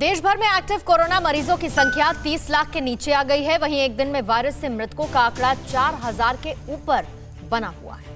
देश भर में एक्टिव कोरोना मरीजों की संख्या 30 लाख के नीचे आ गई है। वहीं एक दिन में वायरस से मृतकों का आंकड़ा 4000 के ऊपर बना हुआ है।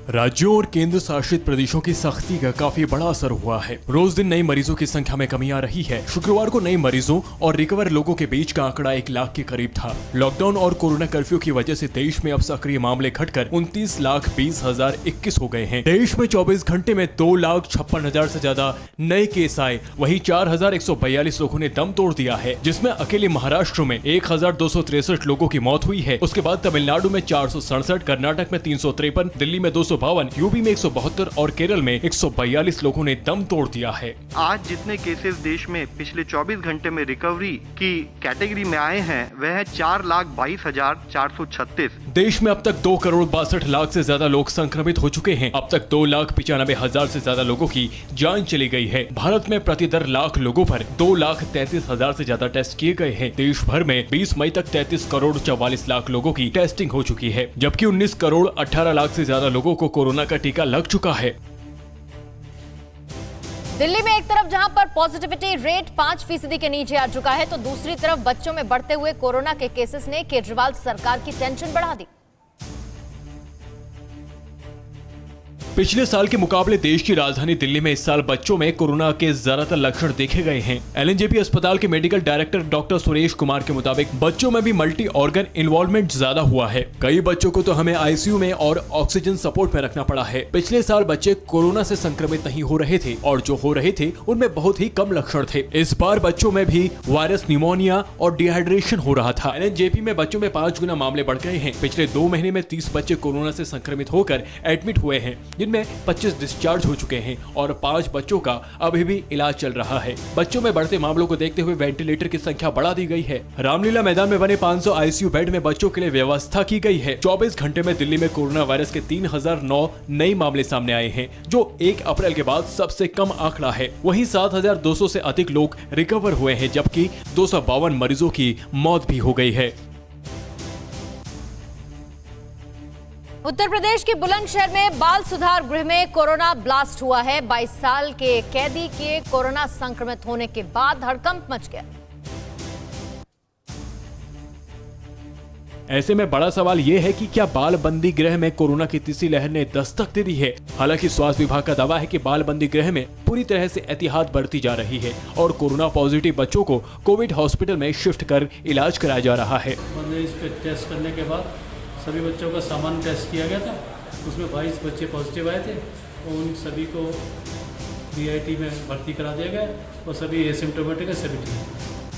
राज्यों और केंद्र शासित प्रदेशों की सख्ती का काफी बड़ा असर हुआ है। रोज दिन नए मरीजों की संख्या में कमी आ रही है। शुक्रवार को नए मरीजों और रिकवर लोगों के बीच का आंकड़ा 1 लाख के करीब था। लॉकडाउन और कोरोना कर्फ्यू की वजह से देश में अब सक्रिय मामले घटकर 29,20,021 हो गए हैं। देश में 24 घंटे में 2,56,000 से ज्यादा नए केस आए। वहीं 4,142 लोगों ने दम तोड़ दिया है, जिसमें अकेले महाराष्ट्र में 1,263 लोगों की मौत हुई है। उसके बाद तमिलनाडु में 467, कर्नाटक में 353, दिल्ली में 252, यूपी में 172 और केरल में 142 लोगों ने दम तोड़ दिया है। आज जितने केसेस देश में पिछले 24 घंटे में रिकवरी की कैटेगरी में आए हैं वह है 4,22,436। देश में अब तक 2,62,00,000 से ज्यादा लोग संक्रमित हो चुके हैं। अब तक 2,95,000 से ज्यादा लोगों की जान चली गई है। भारत में प्रति दर लाख लोगों पर 2,33,000 से ज्यादा टेस्ट किए गए हैं। देश भर में 20 मई तक 33,44,00,000 लोगों की टेस्टिंग हो चुकी है, जबकि 19,18,00,000 से ज्यादा लोगों को कोरोना का टीका लग चुका है। दिल्ली में एक तरफ जहां पर पॉजिटिविटी रेट 5% के नीचे आ चुका है, तो दूसरी तरफ बच्चों में बढ़ते हुए कोरोना के केसेस ने केजरीवाल सरकार की टेंशन बढ़ा दी। पिछले साल के मुकाबले देश की राजधानी दिल्ली में इस साल बच्चों में कोरोना के ज्यादातर लक्षण देखे गए हैं। एलएनजेपी अस्पताल के medical director doctor Suresh Kumar के मुताबिक बच्चों में भी मल्टी ऑर्गन इन्वॉल्वमेंट ज्यादा हुआ है। कई बच्चों को तो हमें आईसीयू में और ऑक्सीजन सपोर्ट में रखना पड़ा है। पिछले साल बच्चे कोरोना से संक्रमित नहीं हो रहे थे और जो हो रहे थे उनमें बहुत ही कम लक्षण थे। इस बार बच्चों में भी वायरस निमोनिया और डिहाइड्रेशन हो रहा था। एलएनजेपी में बच्चों में 5 गुना मामले बढ़ गए हैं। पिछले 2 महीने में 30 बच्चे कोरोना से संक्रमित होकर एडमिट हुए हैं, जिनमें 25 डिस्चार्ज हो चुके हैं और 5 बच्चों का अभी भी इलाज चल रहा है। बच्चों में बढ़ते मामलों को देखते हुए वेंटिलेटर की संख्या बढ़ा दी गई है। रामलीला मैदान में बने 500 आईसीयू बेड में बच्चों के लिए व्यवस्था की गई है। 24 घंटे में दिल्ली में कोरोना वायरस के 3,009 नए मामले सामने आए हैं, जो 1 अप्रैल के बाद सबसे कम आंकड़ा है। वहीं 7,200 से अधिक लोग रिकवर हुए हैं, जबकि 252 मरीजों की मौत भी हो गई है। उत्तर प्रदेश के बुलंदशहर में बाल सुधार गृह में कोरोना ब्लास्ट हुआ है। 22 साल के कैदी के कोरोना संक्रमित होने के बाद हड़कंप मच गया। ऐसे में बड़ा सवाल ये है कि क्या बाल बंदी गृह में कोरोना की तीसरी लहर ने दस्तक दे दी है। हालांकि स्वास्थ्य विभाग का दावा है कि बाल बंदी गृह में पूरी तरह से एहतियात बरती जा रही है और कोरोना पॉजिटिव बच्चों को कोविड हॉस्पिटल में शिफ्ट कर इलाज कराया जा रहा है। इस पे टेस्ट करने के बाद सभी बच्चों का सामान्य टेस्ट किया गया था। उसमें 22 बच्चे पॉजिटिव आए थे और उन सभी को बीआईटी में भर्ती करा दिया गया और सभी एसिम्प्टोमेटिक है, सभी ठीक।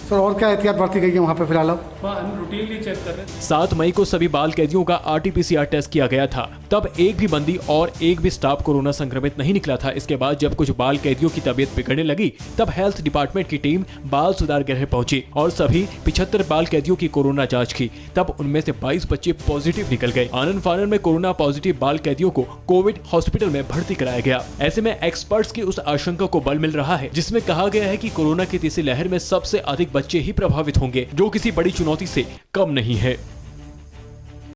सर और क्या एहतियात बरती गई है वहाँ पे फिलहाल? हम रूटीनली चेक कर रहे हैं। 7 मई को सभी बाल कैदियों का RT-PCR टेस्ट किया गया था। तब एक भी बंदी और एक भी स्टाफ कोरोना संक्रमित नहीं निकला था। इसके बाद जब कुछ बाल कैदियों की तबीयत बिगड़ने लगी, तब हेल्थ डिपार्टमेंट की टीम बाल सुधार गृह पहुंची और सभी 75 बाल कैदियों की कोरोना जांच की। तब उनमें से 22 बच्चे पॉजिटिव निकल गए। आनंद फानन में कोरोना पॉजिटिव बाल कैदियों को कोविड हॉस्पिटल में भर्ती कराया गया। ऐसे में एक्सपर्ट्स की उस आशंका को बल मिल रहा है, जिसमें कहा गया है कि कोरोना की तीसरी लहर में सबसे अधिक बच्चे ही प्रभावित होंगे, जो किसी बड़ी चुनौती से कम नहीं है।